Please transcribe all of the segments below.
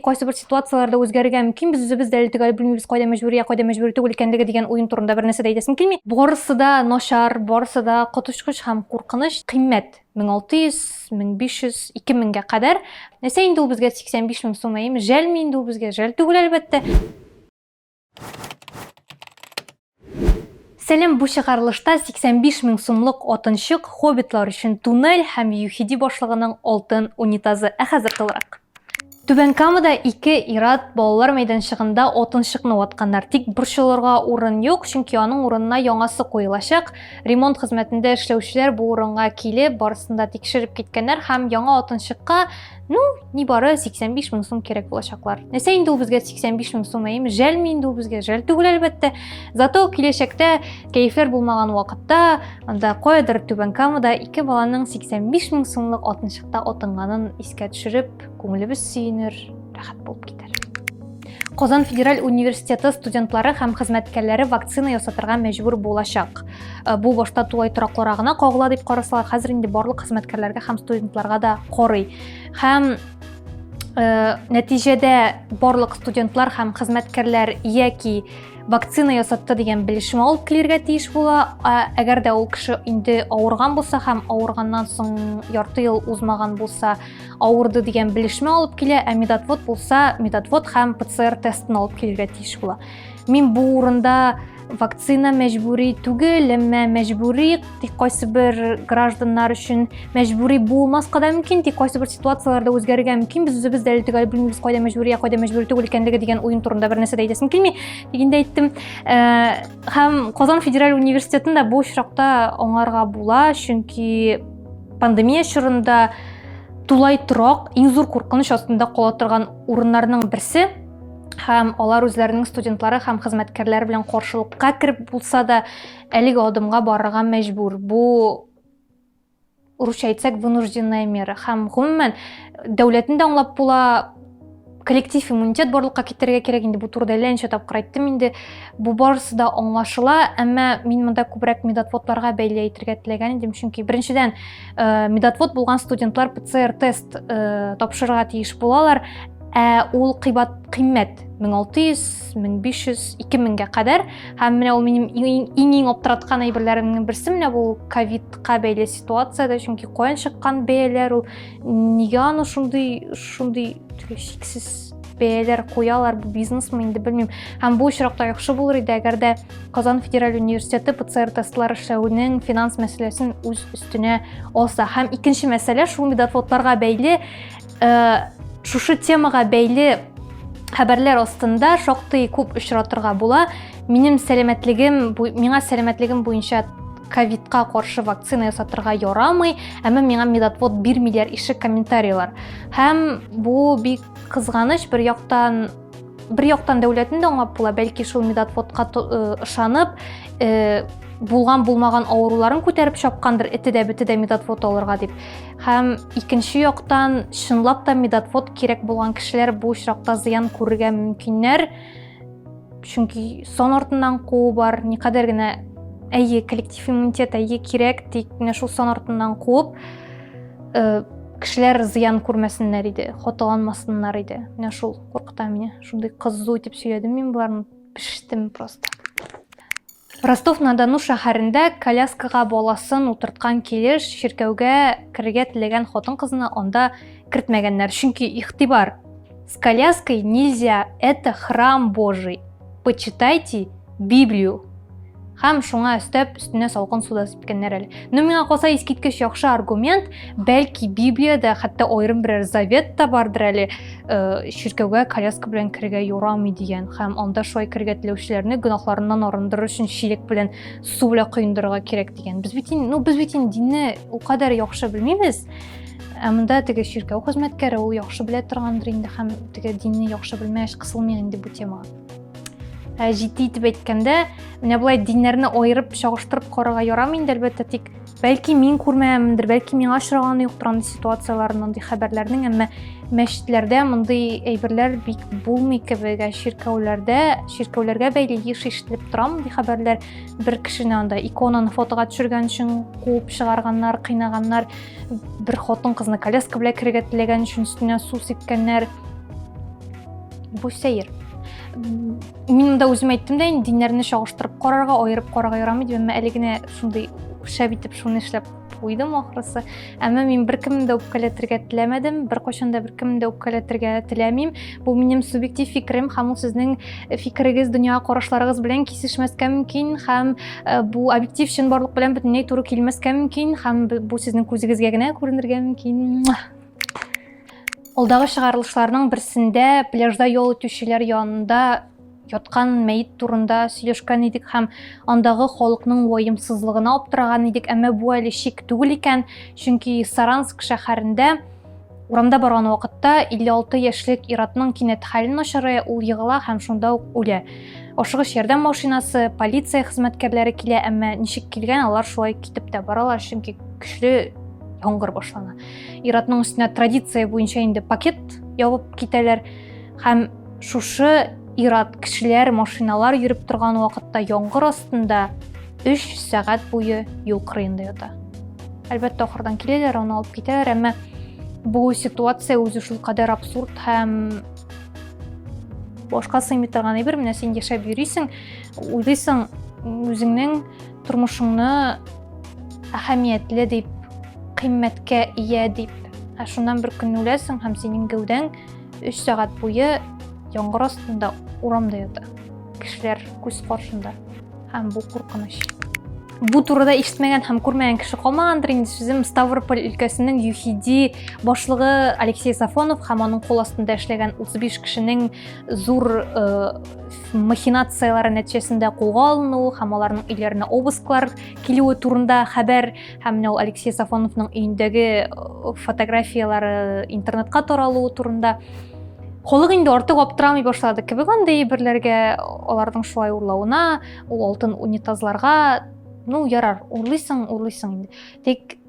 Кайсы бер ситуацияларда үзгәрергә мөмкин, без үзебез дә әле белмибез, кайда мәҗбүри түгел икәнлеге дигән уен турында бер нәрсә дә әйтәсем килми. Барысы да начар, барысы да коточкыч һәм куркыныч. Кыйммәт 1600, 1500, 2000-гә кадәр. Нәрсә инде ул безгә 85 мең сум әйме? Жәлме инде ул безгә? Жәл түгел әлбәттә. Сәлем, бу чыгарылышта 85 мең сумлык отынчык хоббитлар өчен туннель һәм Юхиди башлыгының алтын унитазы. Ә хәзер кылырак. Түбән Камада 2 ир-ат балалар мәйданчыгында отынчыкны ватканнар. Тик борчылырга урын юк, чөнки аның урынына яңасы куелачак. Ремонт хезмәтендә эшләүчеләр бу урынга килеп, барысында тикшереп киткәннәр һәм яңа отынчыкка нибары 85 мең сум кирәк булачаклар. Нәрсә инде ул безгә 85 мең сум әйме? Жәлме инде ул безгә? Жәл түгел әлбәттә. Зато киләчәктә кәефләр булмаган вакытта анда каядыр Түбән Камада 2 баланың 85 мең сумлык отынчыкта отынганын искә төшереп, күңелебез сөенер, рәхәт булып китәр. Казан Федераль университеты студентлары һәм хезмәткәрләре вакцина ясатырга мәҗбүр булачак. Бу башта тулай тораклырагына кагыла дип карасалар, хәзер инде барлык хезмәткәрләргә һәм студентларга да карый. Һәм нәтиҗәдә барлык студентлар һәм хезмәткәрләр яки вакцина ясатты дигән белешмә алып килергә тиеш була. Әгәр дә ул кеше инде авырган булса һәм авырганнан соң ярты ел узмаган булса, авырды дигән белешмә алып килә, ә медотвод булса, медотвод һәм ПЦР тестын алып килергә тиеш була. Мин бу урында вакцина мәҗбүри түгел, әмма мәҗбүри, тик кайсы бер гражданнар өчен мәҗбүри булмаска да мөмкин, тик кайсы бер ситуацияларда үзгәрергә мөмкин. Без үзебез дә әле белмибез, кайда мәҗбүри түгел икәнлеге дигән уен турында бер нәрсә дә әйтәсем килми. Дигәндә әйттем. Һәм Казан Федераль университетында бу очракта аңарга була, чөнки пандемия чорында тулай торак, иң зур куркыныч астында кала торган урыннарның берсе. Һәм алар үзләренең студентлары һәм хезмәткәрләре белән каршылыкка кирип булса да, әлеге адымга барырга мәҗбүр. Бу русча әйтсәк вынужденная мера. Һәм гомумән дәүләтне дә аңлап була, коллектив иммунитет барлыкка китәргә кирәк инде. Бу турыда әллә тапкыр әйттем инде. Бу барысы да аңлашыла, әмма мин монда күбрәк медотводларга бәйле әйтергә теләгән идем, чөнки беренчедән медотвод булган студентлар ПЦР тест тапшырырга тиеш булалар. Ул кыйммәт 1600, 1500, 2000-гә кадәр. Һәм менә ул минем иң аптыраткан әйберләремнең берсе менә бу ковидка бәйле ситуациядә, чөнки каян чыккан бәяләр, ул нигә аны шундый шиксез бәяләр куялар, бу бизнесмы инде белмим. Һәм бу очракта яхшы булыр иде, әгәр дә Казан Федераль университеты ПЦР тестлар эшләүнең финанс мәсьәләсен үз өстенә алса. Һәм икенче мәсьәлә шул медотводларга бәйле, шушы темага бәйле хәбәрләр астында шактый күп очратырга була. Миңа сәламәтлегем буенча ковидка каршы вакцина ясатырга ярамый, әмма миңа медотвод бирмиләр ише комментарийлар. Һәм бу бик кызганыч, бер яктан дәүләтне дә аңлап була, бәлки шул медотводка ышанып, булган-булмаган авыруларын күтәреп чапкандыр, эте дә медотвод алырга дип. Һәм икенче яктан чынлап та медотвод кирәк булган кешеләр бу очракта зыян күрергә мөмкиннәр, чөнки сон артыннан куу бар, никадәр генә коллектив иммунитет кирәк, тик менә шул сон артыннан куып, кешеләр зыян күрмәсеннәр иде, хаталанмасыннар иде. Менә шул куркыта мине. Шундый кызу итеп сөйләдем мин буларны, пиштем просто. Ростов-на-Дону шәһәрендә коляскага баласын утырткан килеш чиркәүгә керергә теләгән хатын-кызны анда кертмәгәннәр. Чөнки игътибар, с коляской нельзя, это храм Божий. Почитайте Библию. Һәм шуңа өстенә салкын суда сипкәннәр әле. Миңа калса искиткеч яхшы аргумент, бәлки Библиядә хәтта аерым берәр завет та бардыр әле, чиркәүгә коляска белән керергә ярамый дигән. Һәм анда шулай керергә теләүчеләрне гөнаһларыннан арындырыр өчен чилек белән су белән коендырырга кирәк дигән. Без бит динне ул кадәр яхшы белмибез. Монда теге чиркәү хезмәткәре ул яхшы белә торгандыр инде, һәм теге динне яхшы белмәгәч кысылмый инде бу темага. Җитди итеп әйткәндә, менә булай диннәрне аерып чагыштырып карарга ярамый инде, әлбәттә, тик бәлки мин күрмәмдер, бәлки миңа очраганы юктыр андый ситуацияларның, андый хәбәрләрнең, әмма мәчетләрдә мондый әйберләр бик булмый кебек, чиркәүләргә бәйле еш ишетелеп тора мондый хәбәрләр. Бер кешене анда иконаны фотога төшергән өчен куып чыгарганнар, кыйнаганнар, бер хатын-кызны коляска белән керергә теләгән өчен өстенә су сипкәннәр. бу сәйер. Мин да үзем әйттем дә, диннәрне чагыштырып карарга, аерып карарга ярамый дип, әле генә шундый шәп итеп шуны эшләп куйдым ахрысы. Әмма мин беркемне дә үпкәләтергә теләмәдем, беркайчан да беркемне дә үпкәләтергә теләмим. Бу минем субъектив фикрем, һәм ул сезнең фикерегез, дөнья карашларыгыз белән кисешмәскә мөмкин, һәм бу объектив чынбарлык белән бөтенләй туры килмәскә мөмкин, һәм бу сезнең күзегезгә генә күренергә мөмкин. Алдагы чыгарылышларның берсендә пляжда ял итүчеләр янында яткан мәйет турында сөйләшкән идек һәм андагы халыкның ваемсызлыгына аптыраган идек, әмма бу әле шик түгел икән, чөнки Саранск шәһәрендә урамда барган вакытта 56 яшьлек ир-атның кинәт хәле начары, ул егыла һәм шунда ук үлә. Ашыгыч ярдәм машинасы, полиция хезмәткәрләре килә, әмма ничек килгән, алар шулай китеп тә баралар, чөнки көчле яңгыр башлана. Ир-атның өстенә традиция буенча инде пакет ябып китәләр һәм шушы ир-ат кешеләр, машиналар йөреп торган вакытта яңгыр астында 3 сәгать буе юл кырыенда ята. Әлбәттә, ахырдан киләләр, аны алып китәләр, әмма бу ситуация үзе шулкадәр абсурд һәм башка сыймый торган әйбер. Менә син яшәп йөрисең, уйлыйсың үзеңнең тормышыңны әһәмиятле дип, кыйммәткә ия дип. Шуннан бер көн үләсең һәм синең гәүдәң 3 сәгать буе яңгыр астында урамда ята. Кешеләр күз каршында. Һәм бу куркыныч. Бу турыда ишетмәгән һәм күрмәгән кеше калмагандыр инде. Сүзем Ставрополь өлкәсенең ЮХИДИ башлыгы Алексей Сафонов һәм аның кул астында эшләгән 35 кешенең зур махинациялары нәтиҗәсендә кулга алынуы һәм аларның өйләренә обысклар килүе турында хәбәр һәм менә Алексей Сафоновның өендәге фотографиялары интернетка таралуы турында халык инде артык аптырамый башлады кебек андый әйберләргә, аларның шулай урлауына, ул алтын унитазларга. Ну, ярар, урлыйсың инде. Тик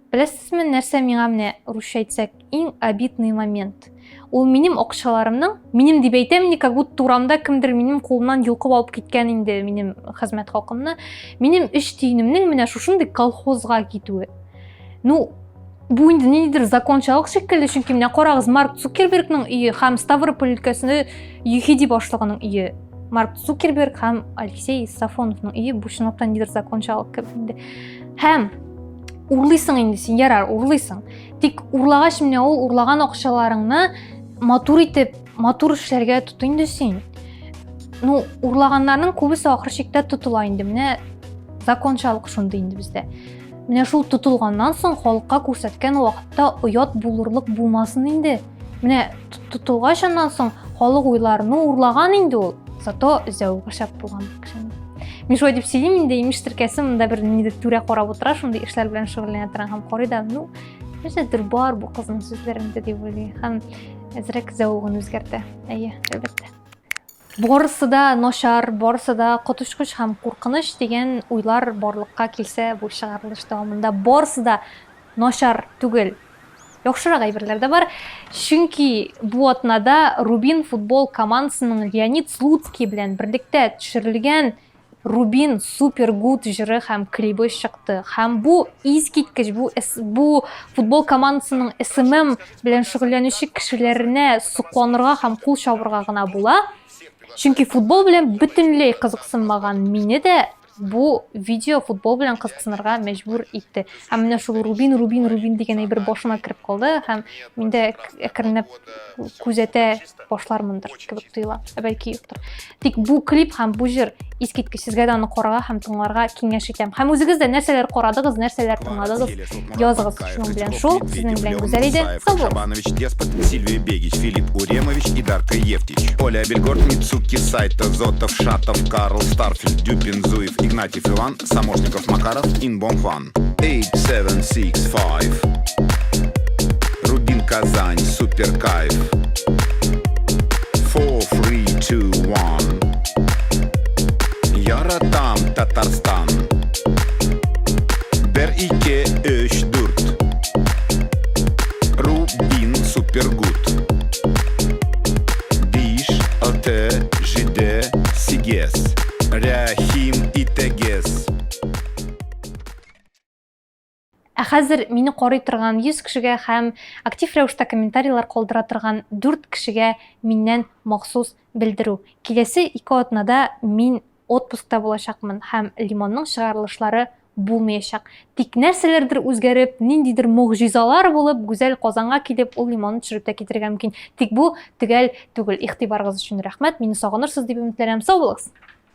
беләсезме, нәрсә миңа менә русча әйтсәк, иң обидный момент. Ул минем акчаларымның, минем дип әйтәм, как будто урамда кемдер минем кулымнан йолкып алып киткән инде минем хезмәт хакымны. Минем 3 тиенемнең менә шушындый колхозга китүе. Ну, бу инде ниндидер закончалык шикелле, чөнки менә карагыз, Марк Цукербергның өе һәм Ставрополь өлкәсендә ЮХИДИ башлыгының өе. Марк Цукерберг һәм Алексей Сафоновның өе бу чынлыктан ниндидер закончалык кебек. Һәм урлыйсың инде син, ярар, урлыйсың. Тик урлагач менә ул урлаган акчаларыңны матур итеп, матур эшләргә тот инде син. Ну, урлаганнарның күбесе ахыр чиктә тотыла инде. Менә закончалык шундый инде бездә. Менә шул тотылганнан соң халыкка күрсәткән вакытта оят булырлык булмасын инде. Менә тотылгач аннан соң халык уйларны урлаган инде ул. Зато зәвыгы шәп булган кешенең. Мин шулай дип сөйлим инде, имештер кәсем, монда бер ниндидер түрә карап утыра, шундый эшләр белән шөгыльләнә торган һәм карый да, ну, нәрсәдер бар бу кызның сүзләрендә дип уйлый. Һәм әзрәк зәвыгын үзгәртә. Әйе, әлбәттә. Барысы да начар, барысы да коточкыч һәм куркыныч дигән уйлар барлыкка килсә, бу чыгарылыш дәвамында барысы да начар түгел. Яхшырак әйберләр дә бар. Чөнки бу атнада Рубин футбол командасының Леонид Слуцкий белән берлектә төшерелгән Рубин Супер Гуд җыры һәм клибы чыкты. Һәм бу искиткеч, бу футбол командасының СММ белән шөгыльләнүче кешеләренә сокланырга һәм кул чабырга гына була. Чөнки футбол белән бөтенләй кызыксынмаган мине дә бу видео футбол белән кызыксынырга мәҗбүр итте. Һәм менә шул Рубин дигән әйбер башыма кирип калды һәм миндә әкренләп күзәтә башлармындыр кебек тоела. Бәлки юктыр. Тик бу клип һәм бу җыр искиткеч, сезгә дә аны карарга һәм тыңларга киңәш итәм. Һәм үзегез дә нәрсәләр карадыгыз, нәрсәләр тыңладыгыз, языгыз. Шуның белән шул, сезнең белән гүзәл иде. Шабанович, Деспот, Сильвия Бегич, Филипп Уремович и Дарка Евтич. Оля Бельгорд, Мицуки, Сайта, Зотов, Шатов, Карл, Старфельд, Дюпин, Зуев, Игнатьев Иван, Самошников Макаров, Инбом Ван. 8765. Рубин Казань, супер кайф. 4, 3, 2, 1. Яратам Татарстан. 1, 2, 3, 4. Рубин Супергуд. Диш, АТ, ЖД, Сигес. Рахим и Тегес. хәзер мине карый торган 100 кешегә һәм актив рәвештә комментарийлар калдыра торган 4 кешегә миннән махсус белдерү. Киләсе 2 атнада мин отпускта булачакмын һәм Лимонның чыгарылышлары булмаячак. Тик нәрсәләрдер үзгәреп, ниндидер могҗизалар булып, гүзәл Казанга килеп, ул Лимонны төшереп тә китергә мөмкин. Тик бу төгәл түгел. Игътибарыгыз өчен рәхмәт. Мине сагынырсыз дип өметләнәм. Сау булыгыз.